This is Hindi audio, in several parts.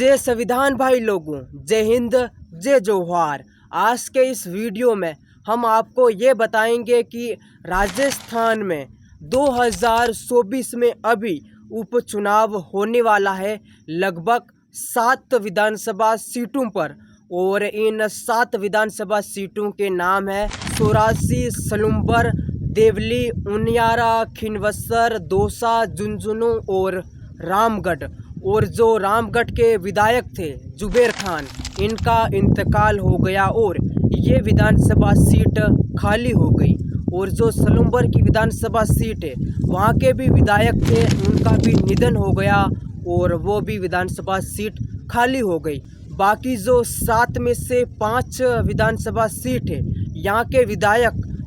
जय संविधान भाई लोगों, जय हिंद, जय जोहार। आज के इस वीडियो में हम आपको ये बताएंगे कि राजस्थान में 2024 में अभी उपचुनाव होने वाला है लगभग 7 विधानसभा सीटों पर। और इन 7 विधानसभा सीटों के नाम है सोरासी, सलूम्बर, देवली, उनियारा, खिनवसर, दौसा, झुंझुनू और रामगढ़। और जो रामगढ़ के विधायक थे जुबेर खान, इनका इंतकाल हो गया और ये विधानसभा सीट खाली हो गई। और जो सलूम्बर की विधानसभा सीट है, वहाँ के भी विधायक थे, उनका भी निधन हो गया और वो भी विधानसभा सीट खाली हो गई। बाकी जो 7 में से 5 विधानसभा सीट है, यहाँ के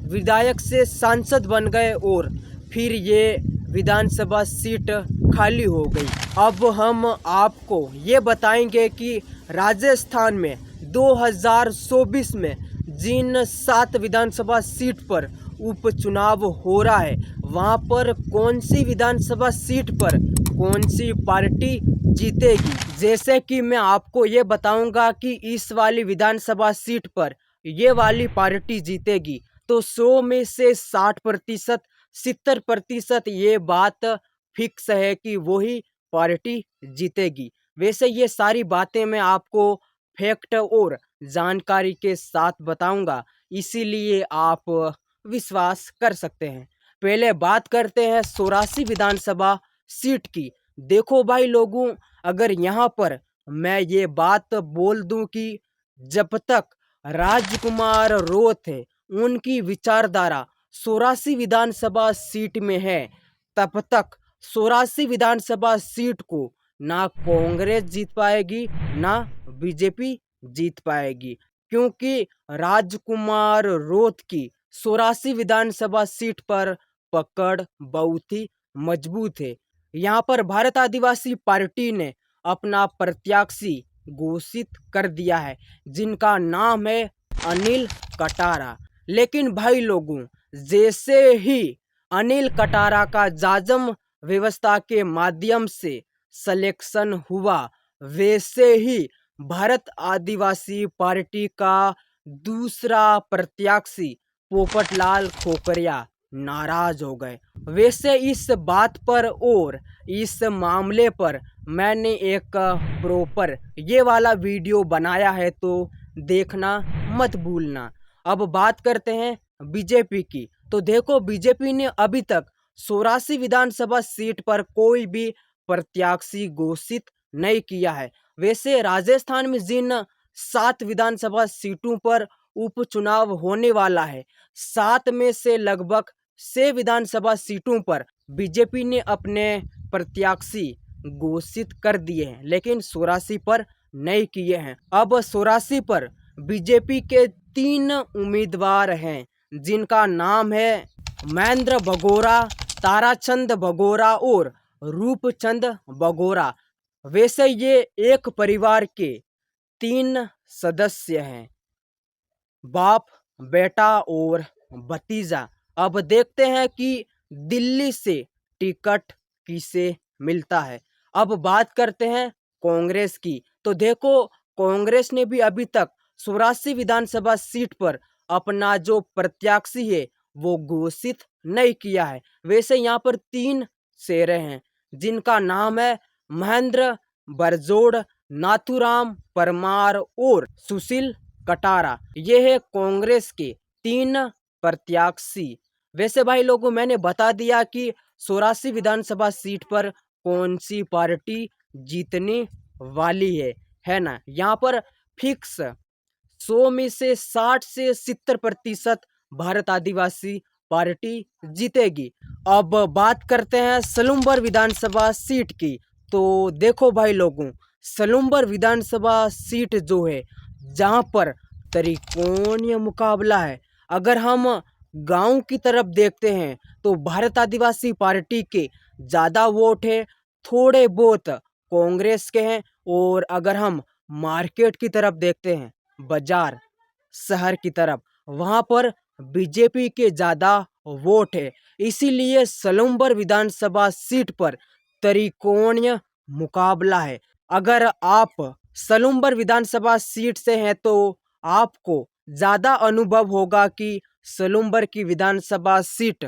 विधायक से सांसद बन गए और फिर ये विधानसभा सीट खाली हो गई। अब हम आपको ये बताएंगे कि राजस्थान में 2024 में जिन 7 विधानसभा सीट पर उपचुनाव हो रहा है, वहाँ पर कौन सी विधानसभा सीट पर कौन सी पार्टी जीतेगी। जैसे कि मैं आपको ये बताऊंगा कि इस वाली विधानसभा सीट पर ये वाली पार्टी जीतेगी, तो 100 में से 60%, 70% ये बात फिक्स है कि वही पार्टी जीतेगी। वैसे ये सारी बातें मैं आपको फैक्ट और जानकारी के साथ बताऊंगा, इसीलिए आप विश्वास कर सकते हैं। पहले बात करते हैं 84 विधानसभा सीट की। देखो भाई लोगों, अगर यहाँ पर मैं ये बात बोल दूं कि जब तक राजकुमार रोत है, उनकी विचारधारा 84 विधानसभा सीट में है, तब तक 84 विधानसभा सीट को ना कांग्रेस जीत पाएगी ना बीजेपी जीत पाएगी, क्योंकि राजकुमार रोत की 84 विधानसभा सीट पर पकड़ बहुत ही मजबूत है। यहाँ पर भारत आदिवासी पार्टी ने अपना प्रत्याशी घोषित कर दिया है, जिनका नाम है अनिल कटारा। लेकिन भाई लोगों, जैसे ही अनिल कटारा का जाजम व्यवस्था के माध्यम से सिलेक्शन हुआ, वैसे ही भारत आदिवासी पार्टी का दूसरा प्रत्याशी पोपटलाल खोकरिया नाराज हो गए। वैसे इस बात पर और इस मामले पर मैंने एक प्रॉपर ये वाला वीडियो बनाया है, तो देखना मत भूलना। अब बात करते हैं बीजेपी की। तो देखो, बीजेपी ने अभी तक 84 विधानसभा सीट पर कोई भी प्रत्याशी घोषित नहीं किया है। वैसे राजस्थान में जिन 7 विधानसभा सीटों पर उपचुनाव होने वाला है, 7 में से लगभग 6 विधानसभा सीटों पर बीजेपी ने अपने प्रत्याशी घोषित कर दिए हैं, लेकिन 84 पर नहीं किए हैं। अब 84 पर बीजेपी के 3 उम्मीदवार हैं, जिनका नाम है महेंद्र बगोरा, ताराचंद बगोरा और रूपचंद बगोरा। वैसे ये एक परिवार के 3 सदस्य हैं, बाप, बेटा और भतीजा। अब देखते हैं कि दिल्ली से टिकट किसे मिलता है। अब बात करते हैं कांग्रेस की। तो देखो, कांग्रेस ने भी अभी तक 84 विधानसभा सीट पर अपना जो प्रत्याशी है वो घोषित नहीं किया है। वैसे यहाँ पर 3 चेहरे हैं, जिनका नाम है महेंद्र बरजोड़, नाथूराम परमार और सुशील कटारा। ये है कांग्रेस के 3 प्रत्याशी। वैसे भाई लोगों, मैंने बता दिया कि 84 विधानसभा सीट पर कौन सी पार्टी जीतने वाली है ना। यहाँ पर फिक्स 100 में से 60 से 70% भारत आदिवासी पार्टी जीतेगी। अब बात करते हैं सलूम्बर विधानसभा सीट की। तो देखो भाई लोगों, सलूम्बर विधानसभा सीट जो है, जहाँ पर त्रिकोणीय मुकाबला है। अगर हम गांव की तरफ देखते हैं तो भारत आदिवासी पार्टी के ज़्यादा वोट है, थोड़े बहुत कांग्रेस के हैं। और अगर हम मार्केट की तरफ देखते हैं, बाजार शहर की तरफ, वहाँ पर बीजेपी के ज़्यादा वोट है। इसीलिए सलूम्बर विधानसभा सीट पर त्रिकोणीय मुकाबला है। अगर आप सलूम्बर विधानसभा सीट से हैं तो आपको ज़्यादा अनुभव होगा कि सलूम्बर की विधानसभा सीट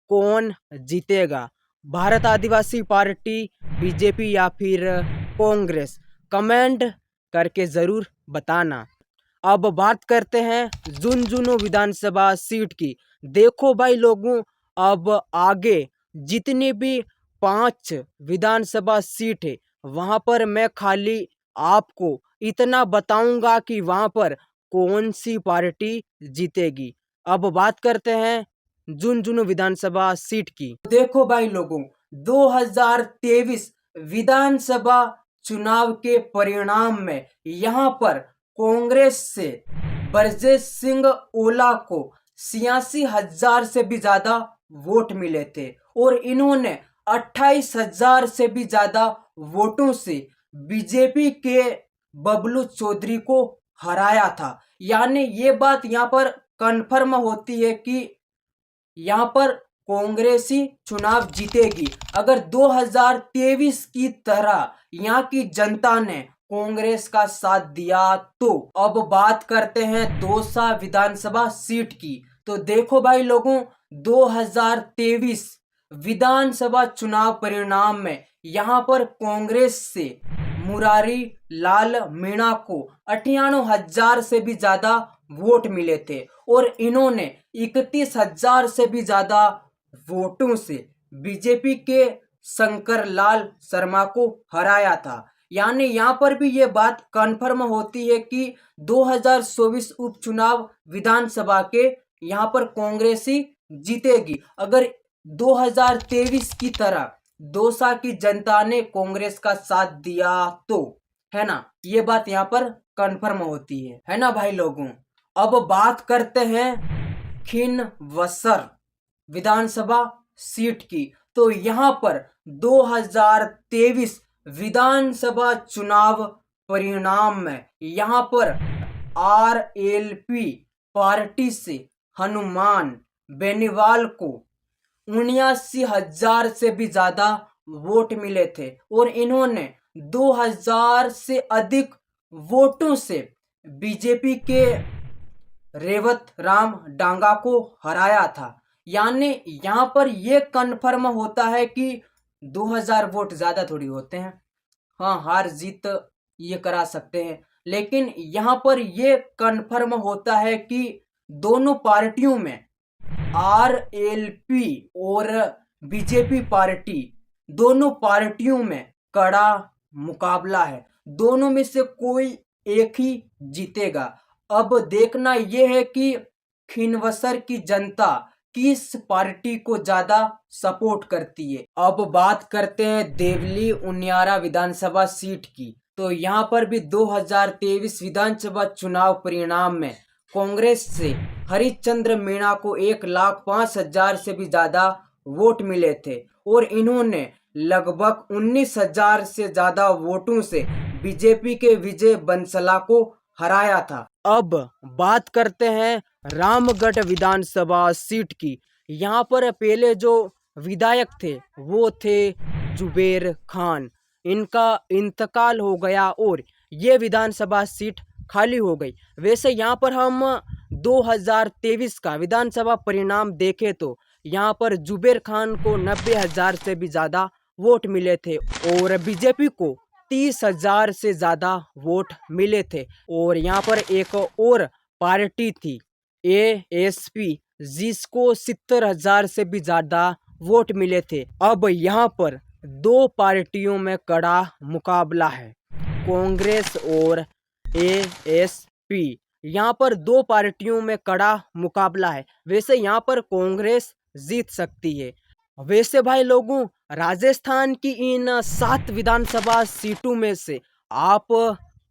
कौन जीतेगा, भारत आदिवासी पार्टी, बीजेपी या फिर कांग्रेस। कमेंट करके ज़रूर बताना। अब बात करते हैं झुंझुनू विधानसभा सीट की। देखो भाई लोगों, अब आगे जितनी भी 5 विधानसभा सीट है वहाँ पर मैं खाली आपको इतना बताऊंगा कि वहाँ पर कौन सी पार्टी जीतेगी। अब बात करते हैं झुंझुनू विधानसभा सीट की। देखो भाई लोगों, 2023 विधानसभा चुनाव के परिणाम में यहाँ पर कांग्रेस से ब्रजेश सिंह ओला को 86,000 से भी ज्यादा वोट मिले थे और इन्होंने 28,000 से भी ज्यादा वोटों से बीजेपी के बबलू चौधरी को हराया था। यानी ये बात यहाँ पर कन्फर्म होती है कि यहाँ पर कांग्रेस ही चुनाव जीतेगी। अगर 2023 की तरह यहाँ की जनता ने कांग्रेस का साथ दिया तो। अब बात करते हैं दौसा विधानसभा सीट की। तो देखो भाई लोगों, 2023 विधानसभा चुनाव परिणाम में यहाँ पर कांग्रेस से मुरारी लाल मीणा को 98,000 से भी ज्यादा वोट मिले थे और इन्होंने 31,000 से भी ज्यादा वोटों से बीजेपी के शंकर लाल शर्मा को हराया था। यानी यहाँ पर भी ये बात कन्फर्म होती है कि 2024 उपचुनाव विधानसभा के यहाँ पर कांग्रेस ही जीतेगी। अगर 2023 की तरह दौसा की जनता ने कांग्रेस का साथ दिया तो, है ना, ये बात यहाँ पर कन्फर्म होती है ना भाई लोगों। अब बात करते हैं खिनवसर विधानसभा सीट की। तो यहाँ पर 2023 विधानसभा चुनाव परिणाम में यहाँ पर आरएलपी पार्टी से हनुमान बेनीवाल को 79,000 से भी ज्यादा वोट मिले थे और इन्होंने 2,000 से अधिक वोटों से बीजेपी के रेवत राम डांगा को हराया था। यानी यहाँ पर यह कन्फर्म होता है कि 2,000 वोट ज्यादा थोड़ी होते हैं, हाँ हार जीत ये करा सकते हैं, लेकिन यहाँ पर यह कन्फर्म होता है कि दोनों पार्टियों में आरएलपी और बीजेपी पार्टी, दोनों पार्टियों में कड़ा मुकाबला है। दोनों में से कोई एक ही जीतेगा। अब देखना यह है कि खिनवसर की जनता किस पार्टी को ज्यादा सपोर्ट करती है। अब बात करते हैं देवली उनियारा विधानसभा सीट की। तो यहाँ पर भी 2023 विधानसभा चुनाव परिणाम में कांग्रेस से हरिश्चंद्र मीणा को 1,05,000 से भी ज्यादा वोट मिले थे और इन्होंने लगभग 19,000 से ज्यादा वोटों से बीजेपी के विजय बंसला को हराया था। अब बात करते हैं रामगढ़ विधानसभा सीट की। यहाँ पर पहले जो विधायक थे वो थे जुबेर खान, इनका इंतकाल हो गया और ये विधानसभा सीट खाली हो गई। वैसे यहाँ पर हम 2023 का विधानसभा परिणाम देखें तो यहाँ पर जुबेर खान को 90,000 से भी ज़्यादा वोट मिले थे और बीजेपी को 30,000 से ज़्यादा वोट मिले थे। और यहाँ पर एक और पार्टी थी एएसपी, जिसको 70,000 से भी ज़्यादा वोट मिले थे। अब यहाँ पर दो पार्टियों में कड़ा मुकाबला है, कांग्रेस और एएसपी। यहाँ पर दो पार्टियों में कड़ा मुकाबला है। वैसे यहाँ पर कांग्रेस जीत सकती है। वैसे भाई लोगों, राजस्थान की इन 7 विधानसभा सीटों में से आप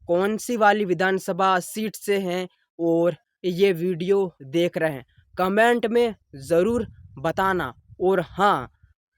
कौन सी वाली विधानसभा सीट से हैं और ये वीडियो देख रहे हैं, कमेंट में ज़रूर बताना। और हाँ,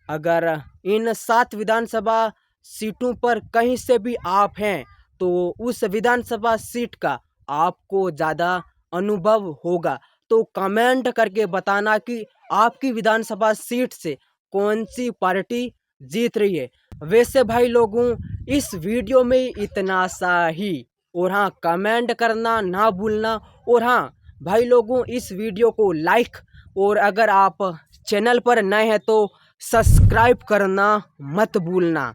अगर इन 7 विधानसभा सीटों पर कहीं से भी आप हैं तो उस विधानसभा सीट का आपको ज़्यादा अनुभव होगा तो कमेंट करके बताना कि आपकी विधानसभा सीट से कौन सी पार्टी जीत रही है। वैसे भाई लोगों, इस वीडियो में इतना सा ही। और हाँ, कमेंट करना ना भूलना। और हाँ भाई लोगों, इस वीडियो को लाइक और अगर आप चैनल पर नए हैं तो सब्सक्राइब करना मत भूलना।